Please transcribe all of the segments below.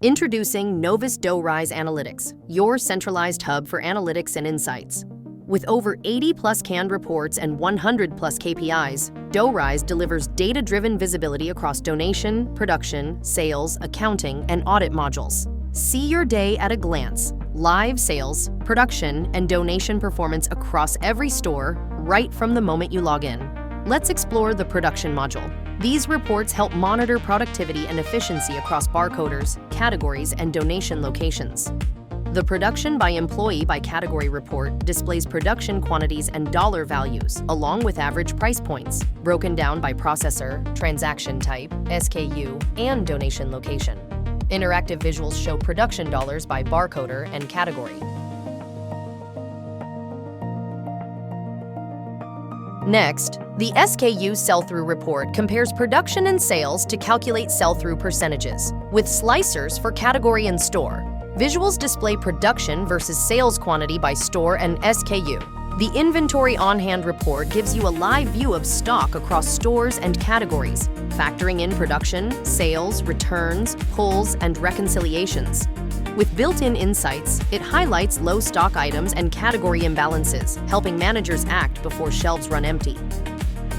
Introducing Novus Dorise Analytics, your centralized hub for analytics and insights. With over 80+ canned reports and 100+ KPIs, Dorise delivers data-driven visibility across donation, production, sales, accounting, and audit modules. See your day at a glance. Live sales, production, and donation performance across every store, right from the moment you log in. Let's explore the production module. These reports help monitor productivity and efficiency across barcoders, categories, and donation locations. The Production by Employee by Category report displays production quantities and dollar values, along with average price points, broken down by processor, transaction type, SKU, and donation location. Interactive visuals show production dollars by barcoder and category. Next, the SKU sell-through report compares production and sales to calculate sell-through percentages, with slicers for category and store. Visuals display production versus sales quantity by store and SKU. The Inventory on-hand report gives you a live view of stock across stores and categories, factoring in production, sales, returns, pulls, and reconciliations. With built-in insights, it highlights low stock items and category imbalances, helping managers act before shelves run empty.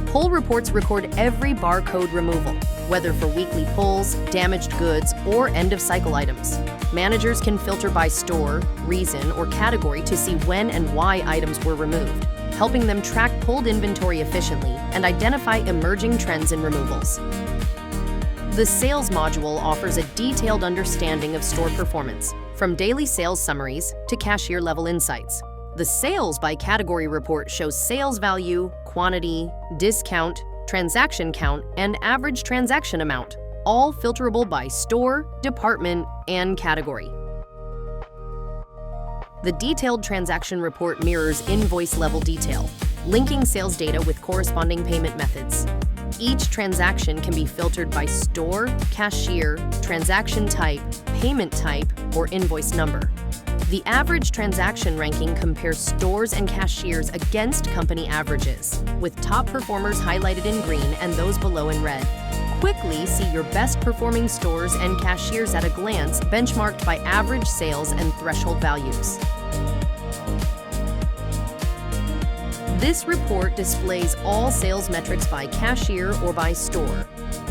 Pull reports record every barcode removal, whether for weekly pulls, damaged goods, or end-of-cycle items. Managers can filter by store, reason, or category to see when and why items were removed, helping them track pulled inventory efficiently and identify emerging trends in removals. The Sales module offers a detailed understanding of store performance, from daily sales summaries to cashier-level insights. The Sales by Category report shows sales value, quantity, discount, transaction count, and average transaction amount, all filterable by store, department, and category. The detailed transaction report mirrors invoice-level detail, linking sales data with corresponding payment methods. Each transaction can be filtered by store, cashier, transaction type, payment type, or invoice number. The average transaction ranking compares stores and cashiers against company averages, with top performers highlighted in green and those below in red. Quickly see your best performing stores and cashiers at a glance, benchmarked by average sales and threshold values. This report displays all sales metrics by cashier or by store,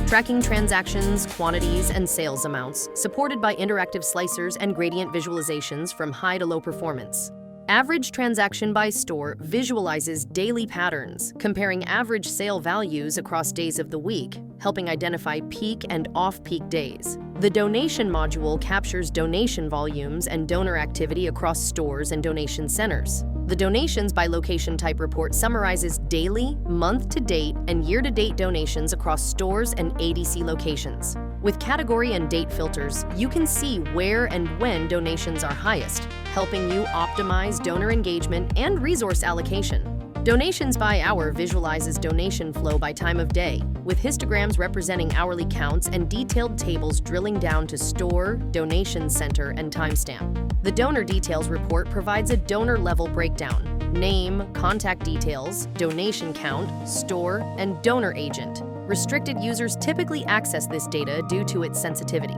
tracking transactions, quantities, and sales amounts, supported by interactive slicers and gradient visualizations from high to low performance. Average transaction by store visualizes daily patterns, comparing average sale values across days of the week, helping identify peak and off-peak days. The Donation module captures donation volumes and donor activity across stores and donation centers. The Donations by Location Type report summarizes daily, month-to-date, and year-to-date donations across stores and ADC locations. With category and date filters, you can see where and when donations are highest, helping you optimize donor engagement and resource allocation. Donations by Hour visualizes donation flow by time of day, with histograms representing hourly counts and detailed tables drilling down to store, donation center, and timestamp. The Donor Details report provides a donor-level breakdown: name, contact details, donation count, store, and donor agent. Restricted users typically access this data due to its sensitivity.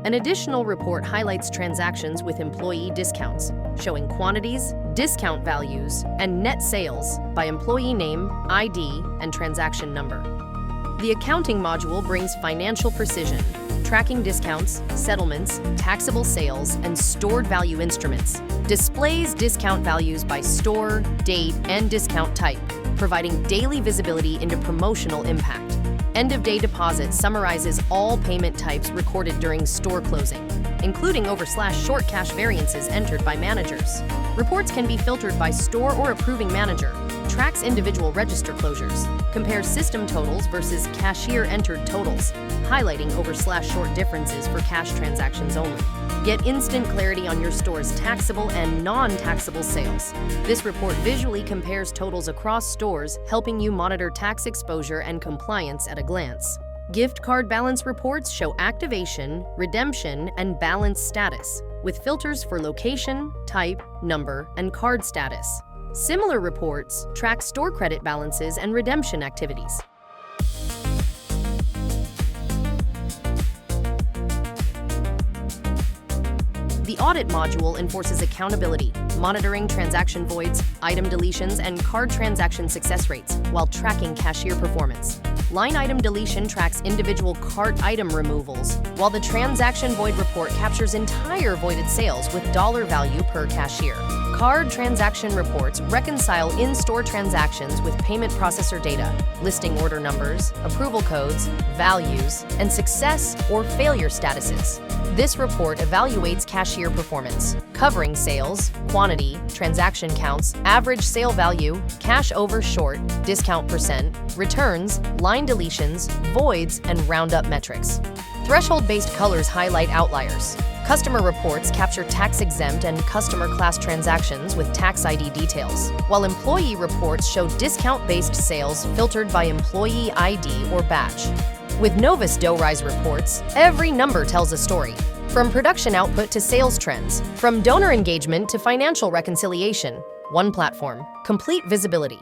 An additional report highlights transactions with employee discounts, showing quantities, discount values, and net sales by employee name, ID, and transaction number. The Accounting module brings financial precision, tracking discounts, settlements, taxable sales, and stored value instruments. Displays discount values by store, date, and discount type, providing daily visibility into promotional impact. End-of-day deposit summarizes all payment types recorded during store closing, including over/short cash variances entered by managers. Reports can be filtered by store or approving manager, tracks individual register closures, compares system totals versus cashier-entered totals, highlighting over/short differences for cash transactions only. Get instant clarity on your store's taxable and non-taxable sales. This report visually compares totals across stores, helping you monitor tax exposure and compliance at a glance. Gift card balance reports show activation, redemption, and balance status, with filters for location, type, number, and card status. Similar reports track store credit balances and redemption activities. The audit module enforces accountability, monitoring transaction voids, item deletions, and card transaction success rates while tracking cashier performance. Line item deletion tracks individual cart item removals, while the transaction void report captures entire voided sales with dollar value per cashier. Card transaction reports reconcile in-store transactions with payment processor data, listing order numbers, approval codes, values, and success or failure statuses. This report evaluates cashier performance, covering sales, quantity, transaction counts, average sale value, cash over short, discount percent, returns, line deletions, voids, and roundup metrics. Threshold-based colors highlight outliers. Customer reports capture tax-exempt and customer class transactions with tax ID details, while employee reports show discount-based sales filtered by employee ID or batch. With Novus Dorise reports, every number tells a story, from production output to sales trends, from donor engagement to financial reconciliation. One platform, complete visibility.